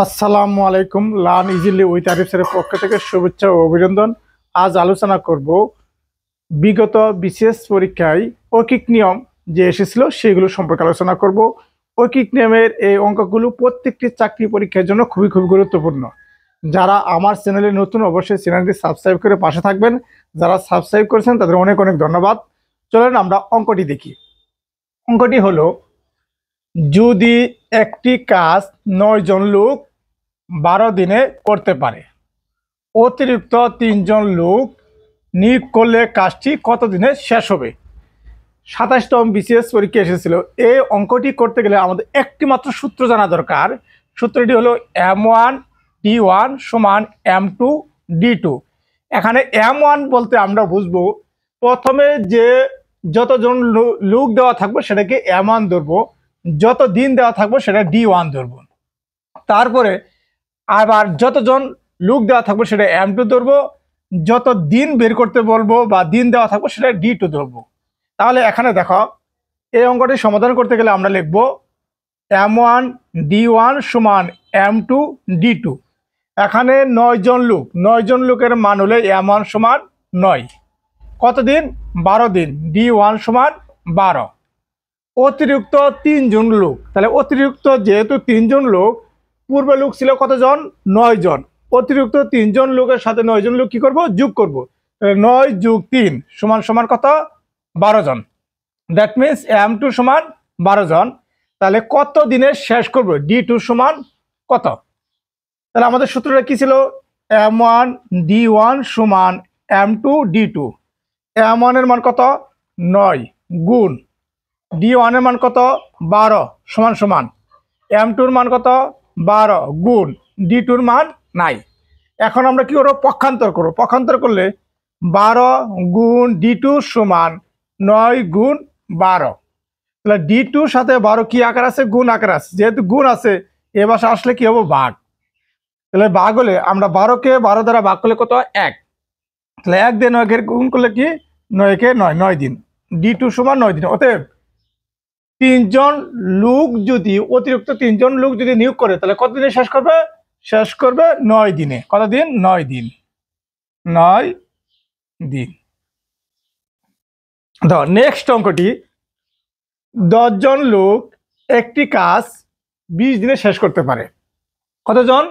আসসালামু আলাইকুম। Learn easily with Arif স্যারের পক্ষ থেকে শুভেচ্ছা ও অভিনন্দন। আজ আলোচনা করব বিগত বিসিএস পরীক্ষায় ঐকিক নিয়ম যে এসেছিল সেগুলো সম্পর্কে আলোচনা করব। ঐকিক নিয়মের এই অঙ্কগুলো প্রত্যেকটি চাকরি পরীক্ষার জন্য খুবই গুরুত্বপূর্ণ। যারা আমার চ্যানেলে নতুন অবশ্যই চ্যানেলটি সাবস্ক্রাইব করে পাশে থাকবেন। যারা সাবস্ক্রাইব করেছেন তাদের অনেক অনেক ধন্যবাদ। চলেন আমরা অঙ্কটি দেখি। অঙ্কটি হলো, যদি একটি কাজ 9 জন লোক 12 দিনে করতে পারে, অতিরিক্ত 3 জন লোক নিয়োগ করলে কাজটি কত দিনে শেষ হবে? 27তম বিসিএস পরীক্ষা এসেছিল। এই অঙ্কটি করতে গেলে আমাদের একটি মাত্র সূত্র জানা দরকার। সূত্রটি হলো M1 D1 সমান M2 D2। এখানে M1 বলতে আমরা বুঝবো প্রথমে যে যতজন লোক দেওয়া থাকবে সেটাকে M1 ধরবো, যত দিন দেওয়া থাকবে সেটা D1 ধরবো। তারপরে আবার যতজন লোক দেওয়া থাকবে সেটা M2 ধরবো, যত দিন বের করতে বলবো বা দিন দেওয়া থাকবে সেটা D2 ধরবো। তাহলে এখানে দেখো, এই অঙ্কটি সমাধান করতে গেলে আমরা লিখব M1 D1 সমান M2 D2। এখানে 9 জন লোকের মান হলে M1 সমান 9, কতদিন? 12 দিন। D1 সমান 12। অতিরিক্ত 3 জন লোক, তাহলে অতিরিক্ত যেহেতু 3 জন লোক, পূর্বে লোক ছিল কতজন? 9 জন। অতিরিক্ত 3 জন লোকের সাথে 9 জন লোক কি করব? যোগ করব। 9 যোগ 3 সমান সমান কত? 12 জন। দ্যাট মিনস M2 সমান 12 জন। তাহলে কত দিনে শেষ করব? D2 সমান কত? তাহলে আমাদের সূত্রটা কি ছিল? M1 D1 সমান M2 D2। M1 এর মান কত? 9 গুণ D1 এর মান কত? 12 সমান সমান M2 এর মান কত? 12 গুণ D2 এর মান নাই। এখন আমরা কি করব? পক্ষান্তর করব। পক্ষান্তর করলে 12 গুণ D2 সমান 9 গুণ 12। তাহলে D2 সাথে 12 কি আকার আছে? গুণ আকার আছে। যেহেতু গুণ আছে, এ ভাষা আসলে কি হবে? ভাগ। তাহলে ভাগ হলে আমরা 12কে 12 দ্বারা ভাগ করলে কত? 1। তাহলে 1 দিয়ে 9 এর গুণ করলে কি? 9 কে 9, 9 দিন। D2 সমান 9 দিন। অতএব 3 জন লোক যদি অতিরিক্ত 3 জন লোক যদি নিয়োগ করে তাহলে কত দিনে শেষ করবে? শেষ করবে 9 দিনে। কত দিন? 9 দিন। 9 দিন। নেক্সট অঙ্কটি, 10 জন লোক একটি কাজ 20 দিনে শেষ করতে পারে। কতজন?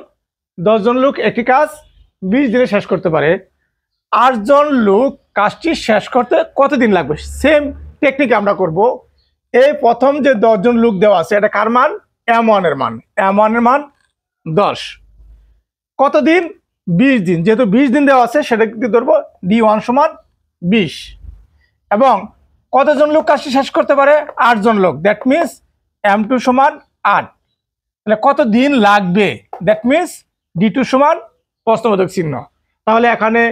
10 জন লোক একটি কাজ 20 দিনে শেষ করতে পারে। 8 জন লোক কাজটি শেষ করতে কত দিন লাগবে? সেম টেকনিক আমরা করব। এই প্রথম যে 10 জন লোক দেওয়া আছে, এটা কার মান? M1 এর মান। M1 এর মান 10। কতদিন? 20 দিন। যেহেতু 20 দিন দেওয়া আছে সেটা কি ধরবো? D1 সমান 20। এবং কতজন লোক কাজটি শেষ করতে পারে? 8 জন লোক। দ্যাট মিনস M2 সমান 8। তাহলে কত দিন লাগবে? দ্যাট মিনস D2 সমান প্রশ্নবোধক চিহ্ন। তাহলে এখানে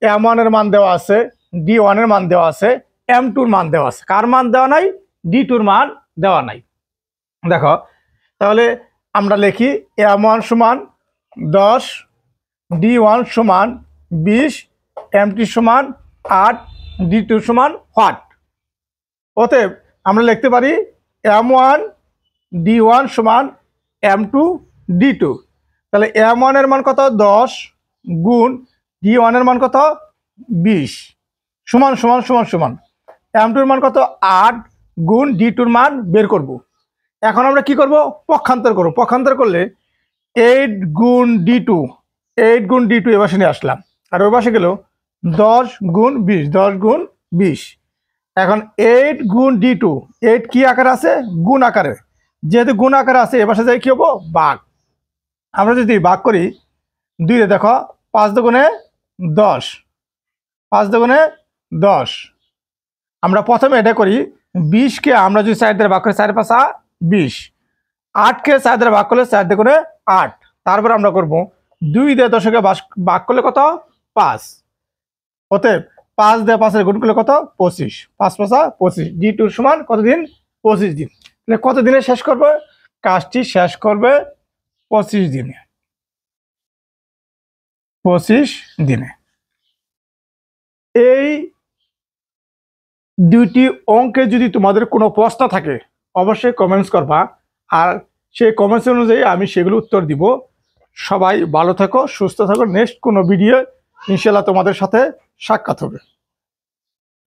M1 এর মান দেওয়া আছে, D1 এর মান দেওয়া আছে, M2 এর মান দেওয়া আছে। কার মান দেওয়া নাই? D2 এর মান দেওয়া নাই। দেখো, তাহলে আমরা লিখি M1 সমান 10, D1 সমান 20, M2 সমান 8, D2 সমান 8। অতএব আমরা লিখতে পারি M1 D1 সমান M2 D2। তাহলে M1 এর মান কত? 10 গুণ D1 এর মান কত? 20 সমান সমান সমান সমান M2 এর মান কত? 8 গুণ D2 এর মান বের করব। এখন আমরা কি করব? পক্ষান্তর করব। পক্ষান্তর করলে 8 গুণ D2, 8 গুণ D2 এ পাশে নিয়ে আসলাম, আর ওই পাশে গেল 10 গুণ 20, 10 গুণ 20। এখন 8 গুণ D2, 8 কি আকারে আছে? গুণ আকারে। যেহেতু গুণ আকারে আছে, এ পাশে যাই কি হবো? ভাগ। আমরা যদি ভাগ করি 2 রে, দেখো 5 দুগুণে 10, 5 দুগুণে 10। আমরা প্রথমে এটা করি, 20 কে আমরা যদি 4 দ্বারা ভাগ করি, 4 5 20। 8 কে 4 দ্বারা ভাগ করলে 4 দুগুণে 8। তারপর আমরা করব 2 দিয়ে 10 কে ভাগ করলে কত? 5। অতএব 5 দিয়ে 5 এর গুণ করলে কত? 25। 5 5 25। D2 সমান কতদিন? 25 দিন। তাহলে কত দিনে শেষ করবে? কাজটি শেষ করবে 25 দিনে। 25 দিনে। এই দুইটি অঙ্কে যদি তোমাদের কোনো প্রশ্ন থাকে অবশ্যই কমেন্টস করবা, আর সেই কমেন্টস অনুযায়ী আমি সেগুলো উত্তর দিব। সবাই ভালো থাকো, সুস্থ থাকো। নেক্সট কোনো ভিডিও ইনশাল্লাহ তোমাদের সাথে সাক্ষাৎ হবে।